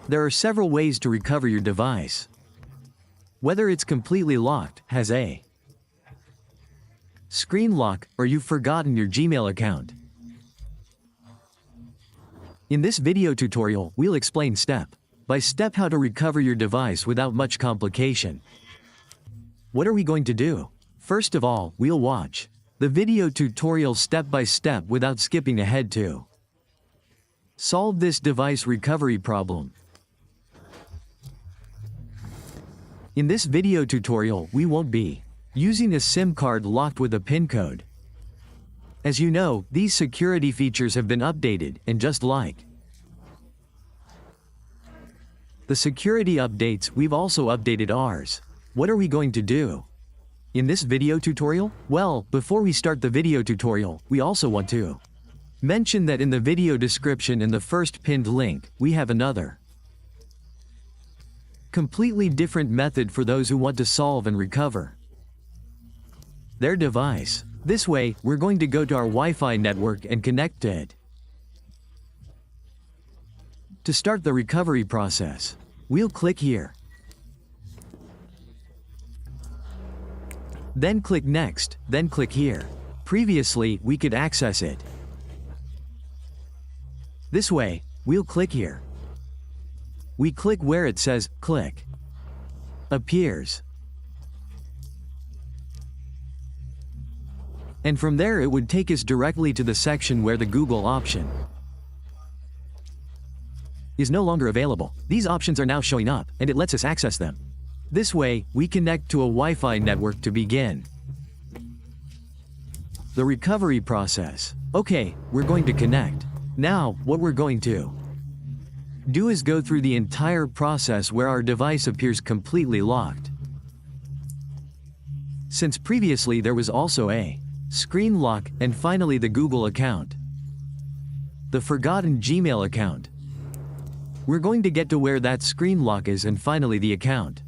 There are several ways to recover your device. Whether it's completely locked, has a screen lock, or you've forgotten your Gmail account. In this video tutorial, we'll explain step by step how to recover your device without much complication. What are we going to do? First of all, we'll watch the video tutorial step by step without skipping ahead to solve this device recovery problem. In this video tutorial, we won't be using a SIM card locked with a PIN code. As you know, these security features have been updated, and just like the security updates, we've also updated ours. What are we going to do in this video tutorial? Well, before we start the video tutorial, we also want to mention that in the video description in the first pinned link, we have another completely different method for those who want to solve and recover their device. This way, we're going to go to our Wi-Fi network and connect to it. To start the recovery process, we'll click here. Then click Next, then click here. Previously, we could access it this way. We'll click here. We click where it says, click appears. And from there it would take us directly to the section where the Google option is no longer available. These options are now showing up, and it lets us access them. This way, we connect to a Wi-Fi network to begin the recovery process. Okay, we're going to connect. Now, what we're going to do is go through the entire process where our device appears completely locked. Since previously there was also a screen lock, and finally the Google account, the forgotten Gmail account. We're going to get to where that screen lock is and finally the account.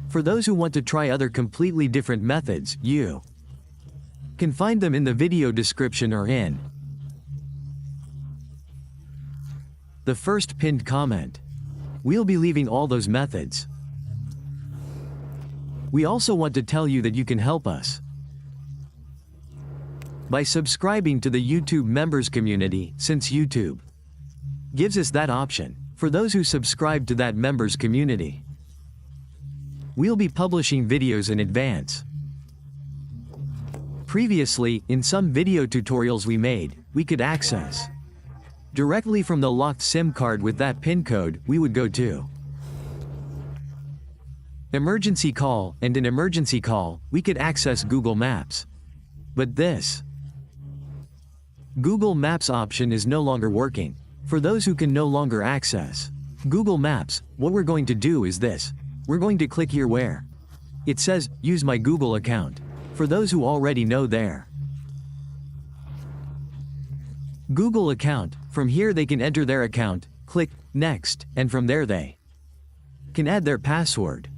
For those who want to try other completely different methods, you can find them in the video description or in the first pinned comment. We'll be leaving all those methods. We also want to tell you that you can help us by subscribing to the YouTube members community, since YouTube gives us that option. For those who subscribe to that members community, we'll be publishing videos in advance. Previously, in some video tutorials we made, we could access directly from the locked SIM card with that PIN code. We would go to emergency call, and in emergency call, we could access Google Maps. But this Google Maps option is no longer working. For those who can no longer access Google Maps, what we're going to do is this. We're going to click here where it says, use my Google account. For those who already know their Google account, from here they can enter their account, click Next, and from there they can add their password.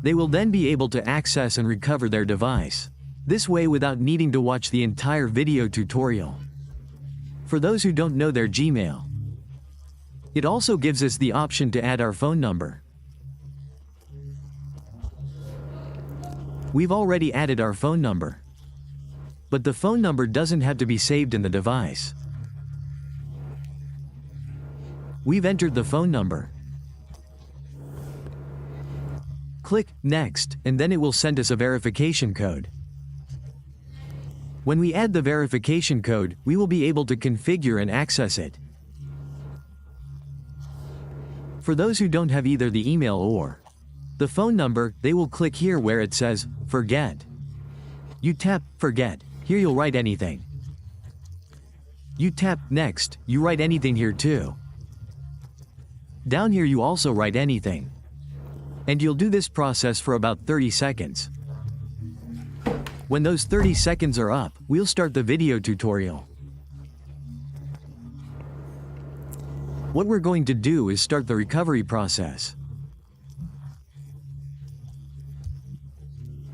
They will then be able to access and recover their device this way without needing to watch the entire video tutorial. For those who don't know their Gmail, it also gives us the option to add our phone number. We've already added our phone number, but the phone number doesn't have to be saved in the device. We've entered the phone number. Click Next, and then it will send us a verification code. When we add the verification code, we will be able to configure and access it. For those who don't have either the email or the phone number, they will click here where it says, Forget. You tap Forget. Here you'll write anything. You tap Next, you write anything here too. Down here you also write anything. And you'll do this process for about 30 seconds. When those 30 seconds are up, we'll start the video tutorial. What we're going to do is start the recovery process,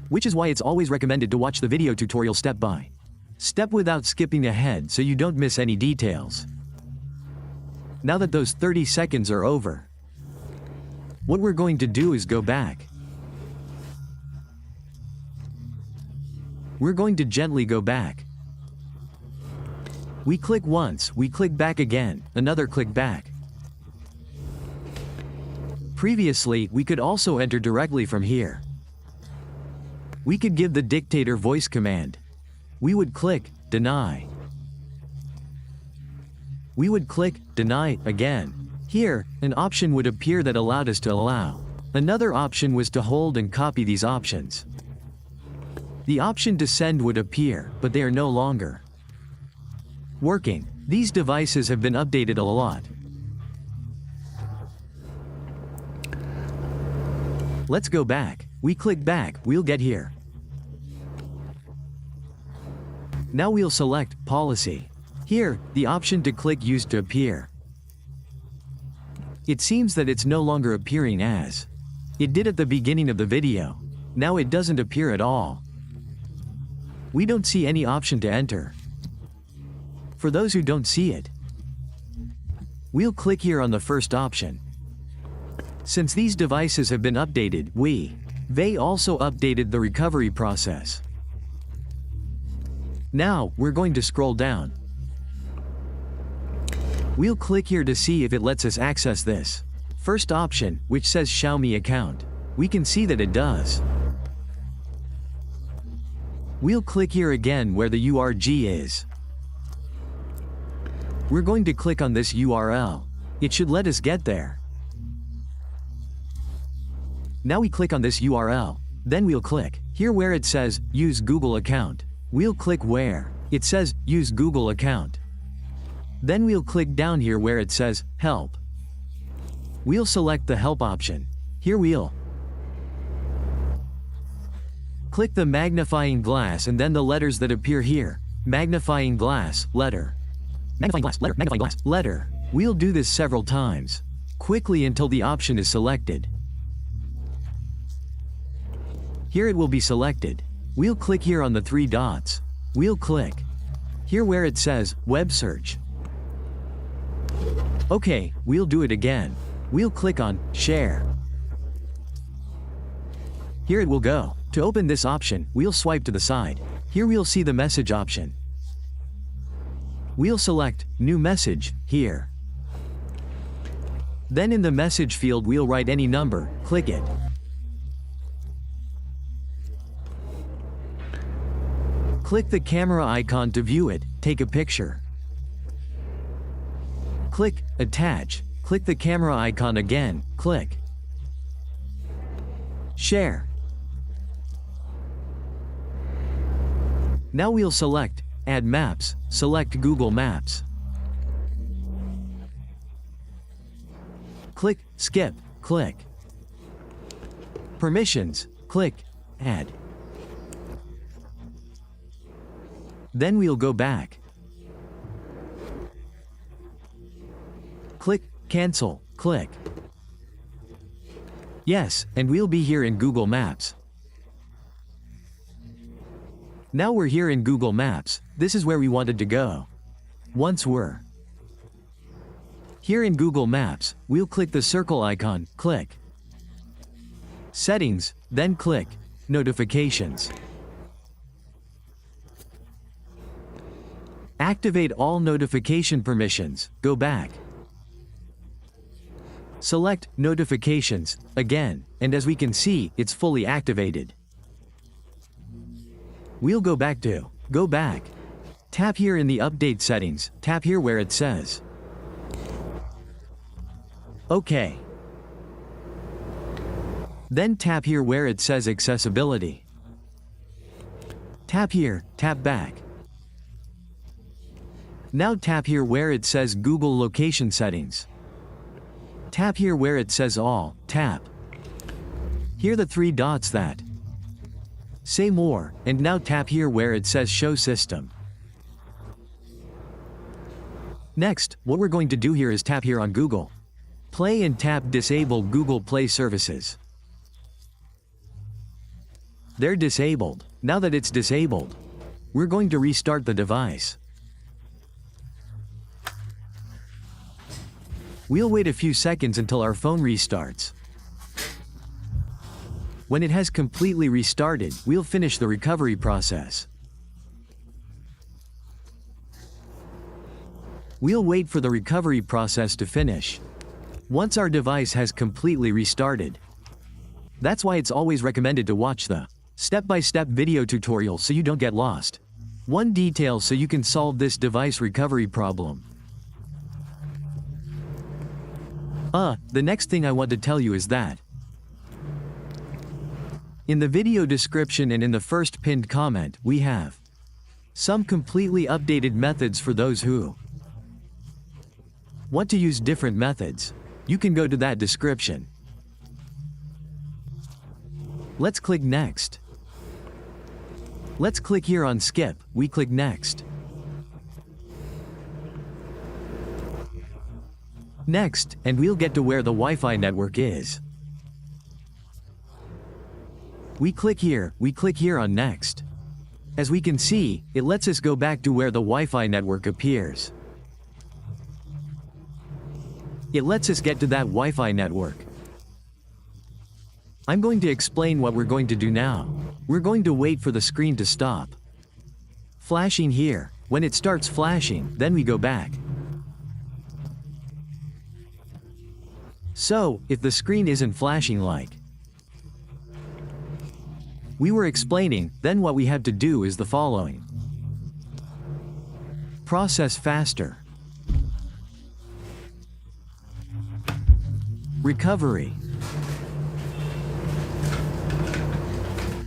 which is why it's always recommended to watch the video tutorial step by step without skipping ahead so you don't miss any details. Now that those 30 seconds are over, what we're going to do is go back. We're going to gently go back. We click once, we click back again, another click back. Previously, we could also enter directly from here. We could give the dictator voice command. We would click deny. We would click deny again. Here, an option would appear that allowed us to allow. Another option was to hold and copy these options. The option to send would appear, but they are no longer working. These devices have been updated a lot. Let's go back. We click back, we'll get here. Now we'll select policy. Here, the option to click used to appear. It seems that it's no longer appearing as it did at the beginning of the video. Now it doesn't appear at all. We don't see any option to enter. For those who don't see it, we'll click here on the first option. Since these devices have been updated, they also updated the recovery process. Now, we're going to scroll down. We'll click here to see if it lets us access this first option, which says Xiaomi account. We can see that it does. We'll click here again where the URL is. We're going to click on this URL. It should let us get there. Now we click on this URL. Then we'll click here where it says use Google account. We'll click where it says use Google account. Then we'll click down here where it says help. We'll select the help option. Here we'll click the magnifying glass and then the letters that appear here. Magnifying glass, letter. Magnifying glass, letter, magnifying glass, letter. We'll do this several times, quickly until the option is selected. Here it will be selected. We'll click here on the 3 dots. We'll click here where it says web search. Okay, we'll do it again. We'll click on share. Here it will go. To open this option, we'll swipe to the side. Here we'll see the message option. We'll select new message here. Then in the message field we'll write any number, click it. Click the camera icon to view it, take a picture. Click attach, click the camera icon again, click share. Now we'll select add maps, select Google Maps. Click skip, click permissions, click add. Then we'll go back. Click cancel, click yes, and we'll be here in Google Maps. Now we're here in Google Maps. This is where we wanted to go. Once we're here in Google Maps, we'll click the circle icon, click settings, then click notifications. Activate all notification permissions, go back. Select notifications again, and as we can see, it's fully activated. We'll go back. Tap here in the update settings, tap here where it says OK. Then tap here where it says accessibility. Tap here, tap back. Now tap here where it says Google location settings. Tap here where it says all, tap. Here the 3 dots that say more, and now tap here where it says show system. Next, what we're going to do here is tap here on Google Play and tap disable Google Play services. They're disabled. Now that it's disabled, we're going to restart the device. We'll wait a few seconds until our phone restarts. When it has completely restarted, we'll finish the recovery process. We'll wait for the recovery process to finish. Once our device has completely restarted. That's why it's always recommended to watch the step-by-step video tutorial so you don't get lost. One detail so you can solve this device recovery problem. The next thing I want to tell you is that in the video description and in the first pinned comment, we have some completely updated methods for those who want to use different methods. You can go to that description. Let's click Next. Let's click here on Skip. We click Next. Next, and we'll get to where the Wi-Fi network is. We click here on Next. As we can see, it lets us go back to where the Wi-Fi network appears. It lets us get to that Wi-Fi network. I'm going to explain what we're going to do now. We're going to wait for the screen to stop flashing here. When it starts flashing, then we go back. So, if the screen isn't flashing like we were explaining, then what we have to do is the following. Process faster. Recovery.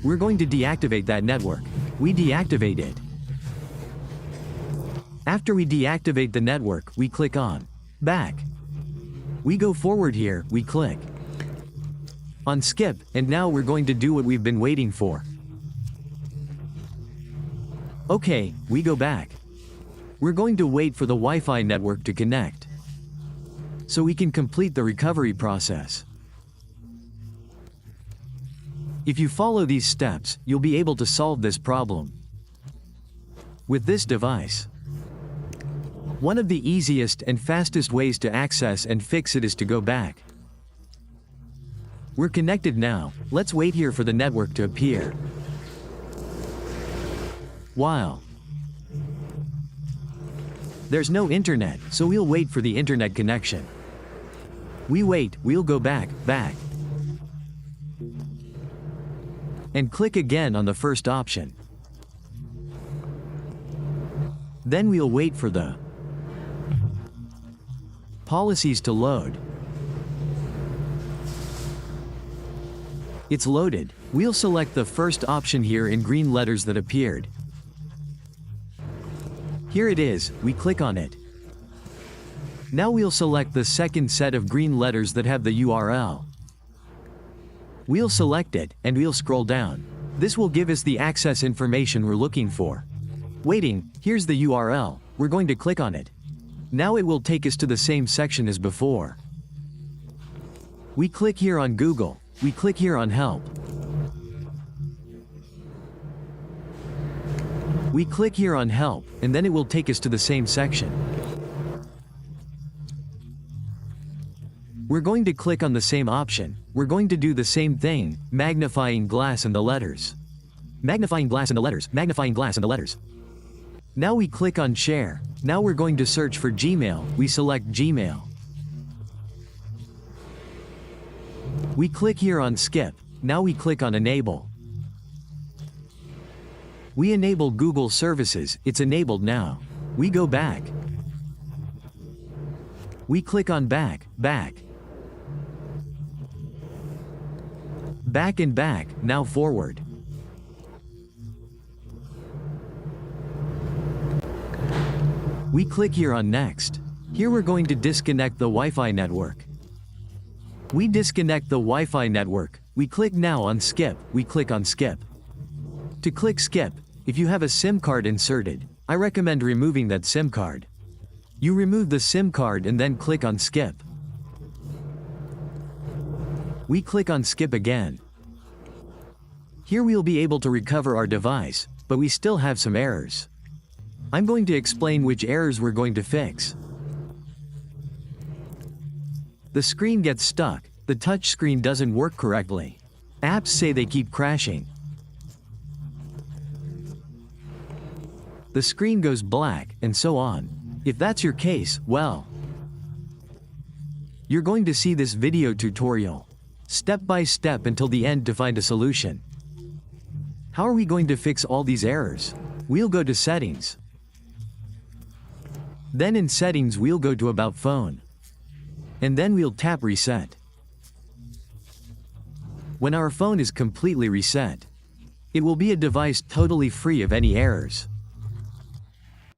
We're going to deactivate that network. We deactivate it. After we deactivate the network, we click on Back. We go forward here, we click on Skip, and now we're going to do what we've been waiting for. Okay, we go back. We're going to wait for the Wi-Fi network to connect so we can complete the recovery process. If you follow these steps, you'll be able to solve this problem with this device. One of the easiest and fastest ways to access and fix it is to go back. We're connected now. Let's wait here for the network to appear. While there's no internet, so we'll wait for the internet connection. We wait, we'll go back, and click again on the first option. Then we'll wait for the policies to load. It's loaded. We'll select the first option here in green letters that appeared. Here it is, we click on it. Now we'll select the second set of green letters that have the URL. We'll select it, and we'll scroll down. This will give us the access information we're looking for. Waiting, here's the URL, we're going to click on it. Now it will take us to the same section as before. We click here on Google, we click here on Help. We click here on Help, and then it will take us to the same section. We're going to click on the same option. We're going to do the same thing, magnifying glass and the letters. Magnifying glass and the letters, magnifying glass and the letters. Now we click on Share. Now we're going to search for Gmail. We select Gmail. We click here on Skip. Now we click on Enable. We enable Google services. It's enabled now. We go back. We click on Back. Back and back, now forward. We click here on Next. Here we're going to disconnect the Wi-Fi network. We disconnect the Wi-Fi network. We click now on Skip. We click on Skip. To click Skip, if you have a SIM card inserted, I recommend removing that SIM card. You remove the SIM card and then click on Skip. We click on Skip again. Here we'll be able to recover our device, but we still have some errors. I'm going to explain which errors we're going to fix. The screen gets stuck, the touch screen doesn't work correctly. Apps say they keep crashing. The screen goes black, and so on. If that's your case, well, you're going to see this video tutorial, step by step until the end to find a solution. How are we going to fix all these errors? We'll go to Settings. Then in Settings we'll go to About Phone. And then we'll tap Reset. When our phone is completely reset, it will be a device totally free of any errors.